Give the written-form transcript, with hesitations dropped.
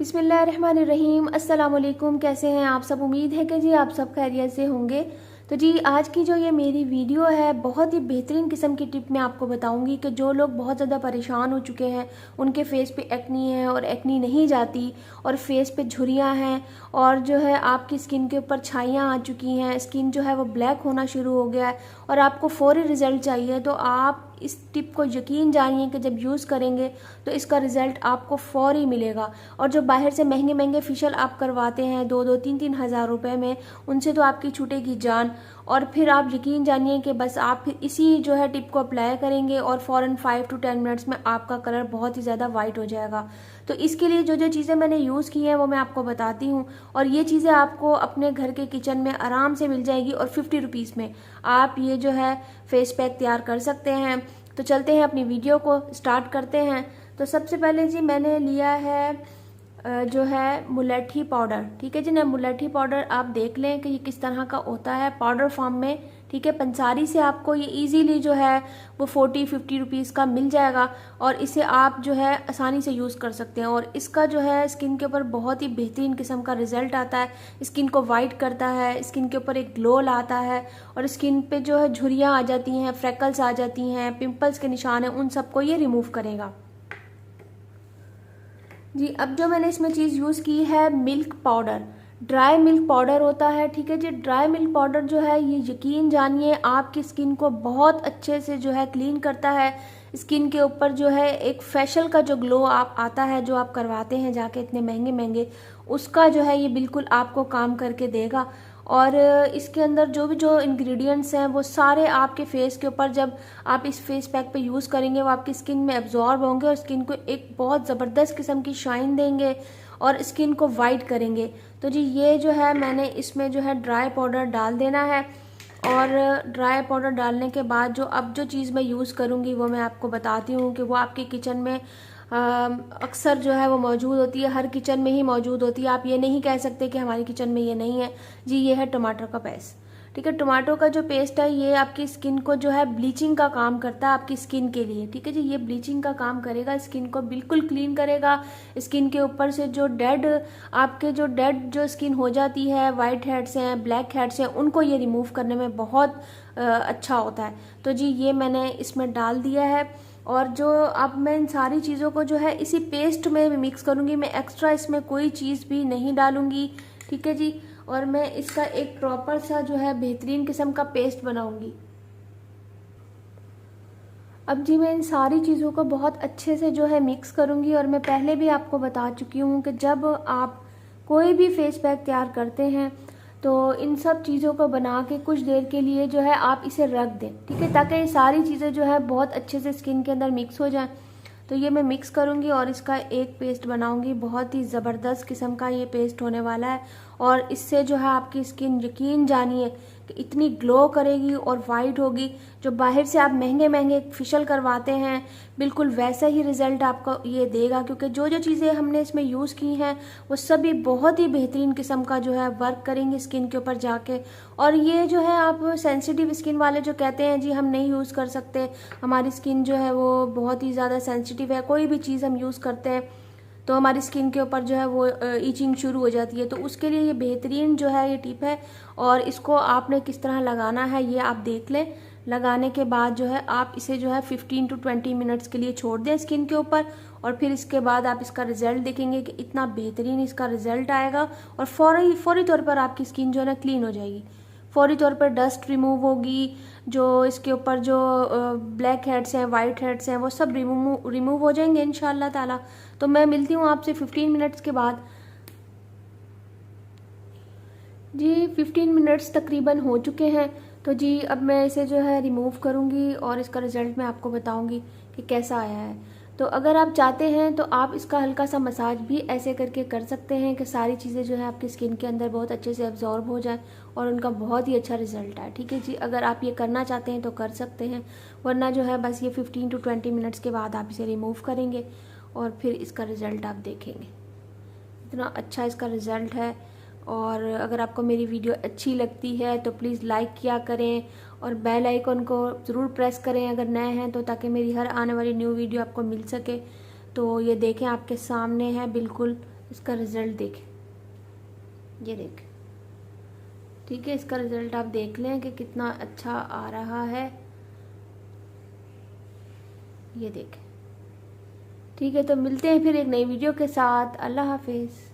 बिस्मिल्लाहिर्रहमानिर्रहीम। अस्सलाम वालेकुम। कैसे हैं आप सब? उम्मीद है कि जी आप सब खैरियत से होंगे। तो जी आज की जो ये मेरी वीडियो है, बहुत ही बेहतरीन किस्म की टिप मैं आपको बताऊंगी कि जो लोग बहुत ज़्यादा परेशान हो चुके हैं, उनके फेस पे एक्नी है और एक्नी नहीं जाती, और फेस पे झुर्रियाँ हैं, और जो है आपकी स्किन के ऊपर छाइयाँ आ चुकी हैं, स्किन जो है वो ब्लैक होना शुरू हो गया है और आपको फौरी रिज़ल्ट चाहिए, तो आप इस टिप को यकीन जानिए कि जब यूज़ करेंगे तो इसका रिज़ल्ट आपको फौरी मिलेगा। और जो बाहर से महंगे महंगे फेशियल आप करवाते हैं 2-2, 3-3 हज़ार रुपए में, उनसे तो आपकी छूटेगी जान। और फिर आप यकीन जानिए कि बस आप फिर इसी जो है टिप को अप्लाई करेंगे और फ़ौरन 5 to 10 मिनट्स में आपका कलर बहुत ही ज़्यादा वाइट हो जाएगा। तो इसके लिए जो जो चीज़ें मैंने यूज़ की हैं वो मैं आपको बताती हूँ, और ये चीज़ें आपको अपने घर के किचन में आराम से मिल जाएगी और 50 रुपीज़ में आप ये जो है फेस पैक तैयार कर सकते हैं। तो चलते हैं अपनी वीडियो को स्टार्ट करते हैं। तो सबसे पहले जी मैंने लिया है जो है मुलट्ठी पाउडर। ठीक है जी ना, मुलट्ठी पाउडर आप देख लें कि ये किस तरह का होता है पाउडर फॉर्म में। ठीक है, पंसारी से आपको ये इजीली जो है वो 40-50 रुपीज़ का मिल जाएगा, और इसे आप जो है आसानी से यूज़ कर सकते हैं। और इसका जो है स्किन के ऊपर बहुत ही बेहतरीन किस्म का रिजल्ट आता है, स्किन को वाइट करता है, स्किन के ऊपर एक ग्लो लाता है, और स्किन पे जो है झुर्रियाँ आ जाती हैं, फ्रेकल्स आ जाती हैं, पिंपल्स के निशान हैं, उन सबको ये रिमूव करेगा जी। अब जो मैंने इसमें चीज़ यूज़ की है milk powder, dry milk powder होता है। ठीक है जी, ड्राई मिल्क पाउडर जो है ये यकीन जानिए आपकी स्किन को बहुत अच्छे से जो है क्लीन करता है। स्किन के ऊपर जो है एक फेशियल का जो ग्लो आप आता है, जो आप करवाते हैं जाके इतने महंगे महंगे, उसका जो है ये बिल्कुल आपको काम करके देगा। और इसके अंदर जो इंग्रेडिएंट्स हैं वो सारे आपके फेस के ऊपर जब आप इस फेस पैक पे यूज़ करेंगे वो आपकी स्किन में एब्जॉर्ब होंगे और स्किन को एक बहुत ज़बरदस्त किस्म की शाइन देंगे और स्किन को वाइट करेंगे। तो जी ये जो है मैंने इसमें जो है ड्राई पाउडर डाल देना है, और ड्राई पाउडर डालने के बाद अब जो चीज़ मैं यूज़ करूँगी वो मैं आपको बताती हूँ कि वो आपके किचन में अक्सर जो है वो मौजूद होती है, हर किचन में ही मौजूद होती है। आप ये नहीं कह सकते कि हमारी किचन में ये नहीं है जी। ये है टमाटर का पेस्ट। ठीक है, टमाटो का जो पेस्ट है ये आपकी स्किन को जो है ब्लीचिंग का काम करता है आपकी स्किन के लिए। ठीक है जी, ये ब्लीचिंग का काम करेगा, स्किन को बिल्कुल क्लीन करेगा। स्किन के ऊपर से जो डेड जो स्किन हो जाती है, वाइट हेड्स हैं, ब्लैक हेड्स हैं, उनको ये रिमूव करने में बहुत अच्छा होता है। तो जी ये मैंने इसमें डाल दिया है, और जो अब मैं इन सारी चीज़ों को जो है इसी पेस्ट में मिक्स करूँगी। मैं एक्स्ट्रा इसमें कोई चीज़ भी नहीं डालूँगी। ठीक है जी, और मैं इसका एक प्रॉपर सा जो है बेहतरीन किस्म का पेस्ट बनाऊँगी। अब जी मैं इन सारी चीज़ों को बहुत अच्छे से जो है मिक्स करूँगी, और मैं पहले भी आपको बता चुकी हूँ कि जब आप कोई भी फेस पैक तैयार करते हैं तो इन सब चीज़ों को बना के कुछ देर के लिए जो है आप इसे रख दें। ठीक है, ताकि ये सारी चीज़ें जो है बहुत अच्छे से स्किन के अंदर मिक्स हो जाएं। तो ये मैं मिक्स करूँगी और इसका एक पेस्ट बनाऊँगी। बहुत ही ज़बरदस्त किस्म का ये पेस्ट होने वाला है, और इससे जो है आपकी स्किन यकीन जानिए कि इतनी ग्लो करेगी और वाइट होगी। जो बाहर से आप महंगे महंगे फेशियल करवाते हैं बिल्कुल वैसा ही रिजल्ट आपको ये देगा, क्योंकि जो जो चीज़ें हमने इसमें यूज़ की हैं वो सभी बहुत ही बेहतरीन किस्म का जो है वर्क करेंगी स्किन के ऊपर जाके। और ये जो है आप सेंसिटिव स्किन वाले जो कहते हैं जी हम नहीं यूज़ कर सकते, हमारी स्किन जो है वो बहुत ही ज़्यादा सेंसिटिव है, कोई भी चीज़ हम यूज़ करते हैं तो हमारी स्किन के ऊपर जो है वो ईचिंग शुरू हो जाती है, तो उसके लिए ये बेहतरीन जो है ये टिप है। और इसको आपने किस तरह लगाना है ये आप देख लें। लगाने के बाद जो है आप इसे जो है 15 to 20 मिनट्स के लिए छोड़ दें स्किन के ऊपर, और फिर इसके बाद आप इसका रिजल्ट देखेंगे कि इतना बेहतरीन इसका रिजल्ट आएगा, और फौरी तौर पर आपकी स्किन जो है ना क्लीन हो जाएगी। फौरी तौर पर डस्ट रिमूव होगी, जो इसके ऊपर जो ब्लैक हेड्स हैं, वाइट हेड्स हैं, वो सब रिमूव हो जाएंगे इंशाल्लाह ताला। तो मैं मिलती हूँ आपसे 15 मिनट्स के बाद। जी 15 मिनट्स तकरीबन हो चुके हैं। तो जी अब मैं इसे जो है रिमूव करूँगी और इसका रिज़ल्ट मैं आपको बताऊँगी कि कैसा आया है। तो अगर आप चाहते हैं तो आप इसका हल्का सा मसाज भी ऐसे करके कर सकते हैं कि सारी चीज़ें जो है आपकी स्किन के अंदर बहुत अच्छे से एब्जॉर्ब हो जाए और उनका बहुत ही अच्छा रिजल्ट आए। ठीक है जी, अगर आप ये करना चाहते हैं तो कर सकते हैं, वरना जो है बस ये 15 to 20 मिनट्स के बाद आप इसे रिमूव करेंगे और फिर इसका रिज़ल्ट आप देखेंगे। इतना अच्छा इसका रिज़ल्ट है। और अगर आपको मेरी वीडियो अच्छी लगती है तो प्लीज़ लाइक किया करें, और बेल आइकन को ज़रूर प्रेस करें अगर नए हैं तो, ताकि मेरी हर आने वाली न्यू वीडियो आपको मिल सके। तो ये देखें आपके सामने है बिल्कुल इसका रिज़ल्ट देखें, ये देखें, ठीक है। इसका रिज़ल्ट आप देख लें कि कितना अच्छा आ रहा है, ये देखें, ठीक है। तो मिलते हैं फिर एक नई वीडियो के साथ। अल्लाह हाफिज़।